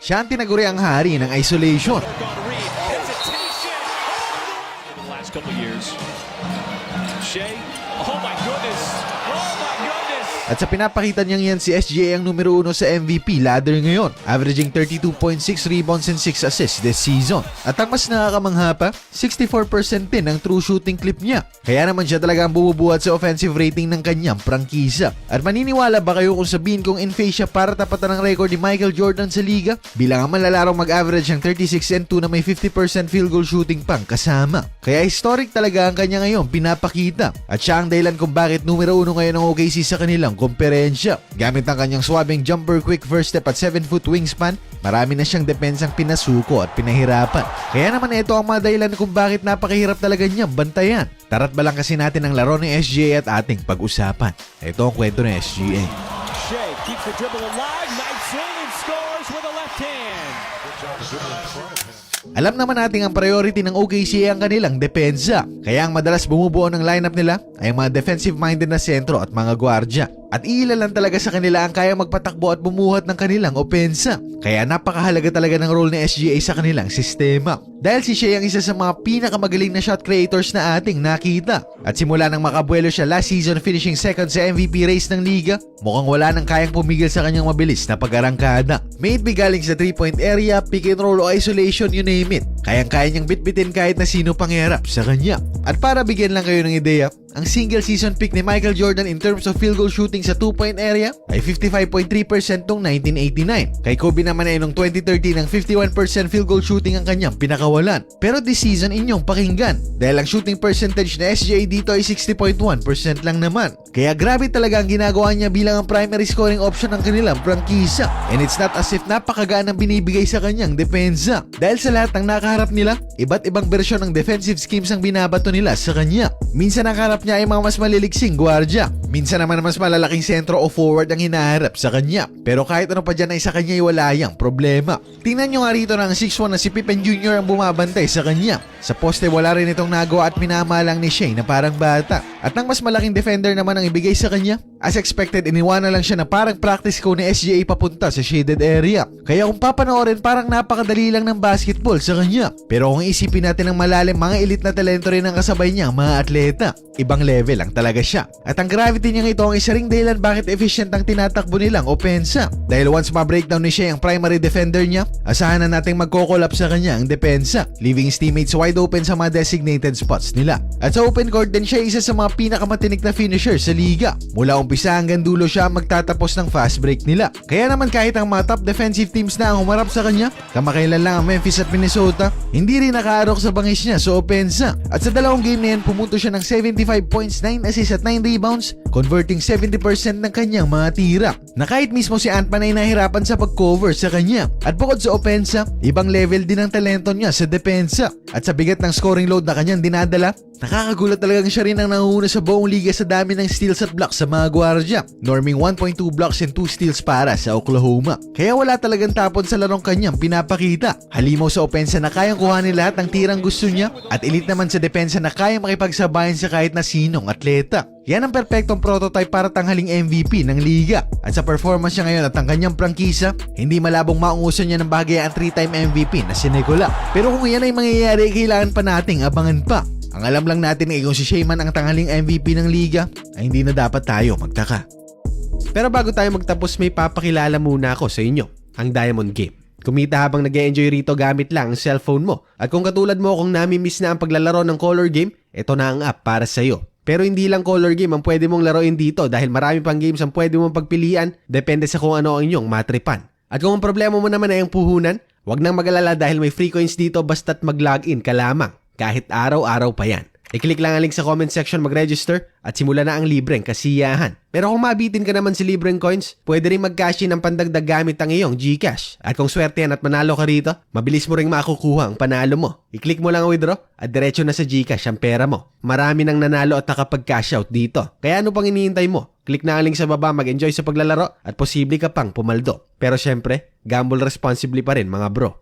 Siya ang tinaguri ang hari ng isolation. Last couple years. Shea. Oh my goodness. Oh my goodness. At sa pinapakita niyang yan, si SGA ang numero 1 sa MVP ladder ngayon, averaging 32.6 rebounds and 6 assists this season. At ang mas nakakamangha pa, 64% din ang true shooting clip niya. Kaya naman siya talaga ang bumubuhat sa offensive rating ng kanyang prangkisa. At maniniwala ba kayo kung sabihin kong in phase siya para tapatan ng record ni Michael Jordan sa liga? Bilang ang malalarong mag-average ng 36-2 na may 50% field goal shooting pang kasama. Kaya historic talaga ang kanya ngayon pinapakita. At siya ang dahilan kung bakit numero 1 ngayon ng OKC sa kanilang komperensya. Gamit ang kanyang swabing jumper, quick first step at 7-foot wingspan, marami na siyang depensang pinasuko at pinahirapan. Kaya naman ito ang mga dahilan kung bakit napakahirap talaga niyang bantayan. Tara't balang kasi natin ang laro ni SGA at ating pag-usapan. Ito ang kwento ni SGA. Shea keeps the dribble alive. Nice swing and scores with a left hand. Alam naman natin ang priority ng OKC ay ang kanilang depensa. Kaya ang madalas bumubuo ng lineup nila ay ang mga defensive-minded na sentro at mga gwardya. At iilan lang talaga sa kanila ang kaya magpatakbo at bumuhat ng kanilang opensa. Kaya napakahalaga talaga ng role ni SGA sa kanilang sistema. Dahil si Shea ang isa sa mga pinakamagaling na shot creators na ating nakita. At simula nang makabuelo siya last season finishing second sa MVP race ng liga, mukhang wala nang kayang pumigil sa kanyang mabilis na pag-arangkada. May it be galing sa 3-point area, pick and roll o isolation, you name it. Kayang-kaya niyang bitbitin kahit na sino pang hiharap sa kanya. At para bigyan lang kayo ng ideya, ang single season pick ni Michael Jordan in terms of field goal shooting sa 2-point area ay 55.3% noong 1989. Kay Kobe naman ay noong 2013 ng 51% field goal shooting ang kanyang pinakawalan. Pero this season inyong pakinggan dahil ang shooting percentage na SGA dito ay 60.1% lang naman. Kaya grabe talaga ang ginagawa niya bilang ang primary scoring option ng kanilang prangkisa. And it's not as if napakagaan ang binibigay sa kanyang depensa. Dahil sa lahat ng nakaharap nila, iba't ibang bersyon ng defensive schemes ang binabato nila sa kanya. Minsan nakaharap niya ay mga mas maliliksing gwardya. Minsan naman mas malalaking sentro o forward ang hinaharap sa kanya. Pero kahit ano pa dyan ay sa kanya ay wala yang problema. Tingnan nyo nga rito na ang 6'1 na si Pippen Jr. ang bumabantay sa kanya. Sa poste wala rin itong nagawa at minamalang ni Shea na parang bata. At ang mas malaking defender naman ang ibigay sa kanya, as expected iniwanan lang siya na parang practice ko ni SGA papunta sa shaded area. Kaya kung papanoorin parang napakadali lang ng basketball sa kanya. Pero kung isipin natin ng malalim, mga elite na talento rin ang kasabay niya mga atleta. Ibang level lang talaga siya. At ang gravity niya ito ang isa ring dahilan bakit efficient ang tinatakbo nilang opensa. Dahil once ma-breakdown ni Shea ang primary defender niya, asahan na nating magko-collapse sa kanya ang depensa, leaving his teammates wide open sa mga designated spots nila. At sa open court din siya isa sa mga pinakamatinik na finisher sa liga. Mula umpisa hanggang dulo siya magtatapos ng fast break nila. Kaya naman kahit ang mga top defensive teams na ang humarap sa kanya, kamakailan lang ang Memphis at Minnesota, hindi rin nakaarok sa bangis niya sa opensa. At sa dalawang game na yan, pumunto siya ng 75 points, 9 assists at 9 rebounds, converting 70% ng kanyang mga tira. Na kahit mismo si Ant-Man ay nahirapan sa pag-cover sa kanya. At bukod sa opensa, ibang level din ang talento niya sa depensa. At sa bigat ng scoring load na kanyang dinadala, nakakagulat talagang siya rin ang nanguuna sa buong liga sa dami ng steals at blocks sa mga gwardya, norming 1.2 blocks and 2 steals para sa Oklahoma. Kaya wala talagang tapon sa larong kanyang pinapakita. Halimaw sa opensa na kayang kuhanin lahat ng tirang gusto niya, at elite naman sa depensa na kayang makipagsabayan sa kahit na sinong atleta. Yan ang perpektong prototype para tanghaling MVP ng liga. At sa performance niya ngayon at ang kanyang prangkisa, hindi malabong maungusan niya ng bagay ang 3-time MVP na si Nikola. Pero kung yan ay mangyayari, kailangan pa nating abangan pa. Ang alam lang natin ay kung si Shea man ang tanghaling MVP ng liga, ay hindi na dapat tayo magtaka. Pero bago tayo magtapos, may papakilala muna ako sa inyo, ang Diamond Game. Kumita habang nag-e-enjoy rito gamit lang ang cellphone mo. At kung katulad mo kung nami-miss na ang paglalaro ng color game, ito na ang app para sa iyo. Pero hindi lang color game ang pwede mong laruin dito dahil marami pang games ang pwede mong pagpilian depende sa kung ano ang inyong matripan. At kung ang problema mo naman ay ang puhunan, huwag nang mag-alala dahil may free coins dito basta't mag-login ka lamang. Kahit araw-araw pa yan. I-click lang ang link sa comment section mag-register at simula na ang libreng kasiyahan. Pero kung mabitin ka naman si libreng coins, pwede rin mag-cash in ng pandagdag gamit ang iyong GCash. At kung swertehan at manalo ka rito, mabilis mo ring makukuha ang panalo mo. I-click mo lang ang withdraw at diretso na sa GCash ang pera mo. Marami nang nanalo at nakapag-cash out dito. Kaya ano pang iniintay mo? Click na ang link sa baba, mag-enjoy sa paglalaro at posible ka pang pumaldo. Pero syempre, gamble responsibly pa rin mga bro.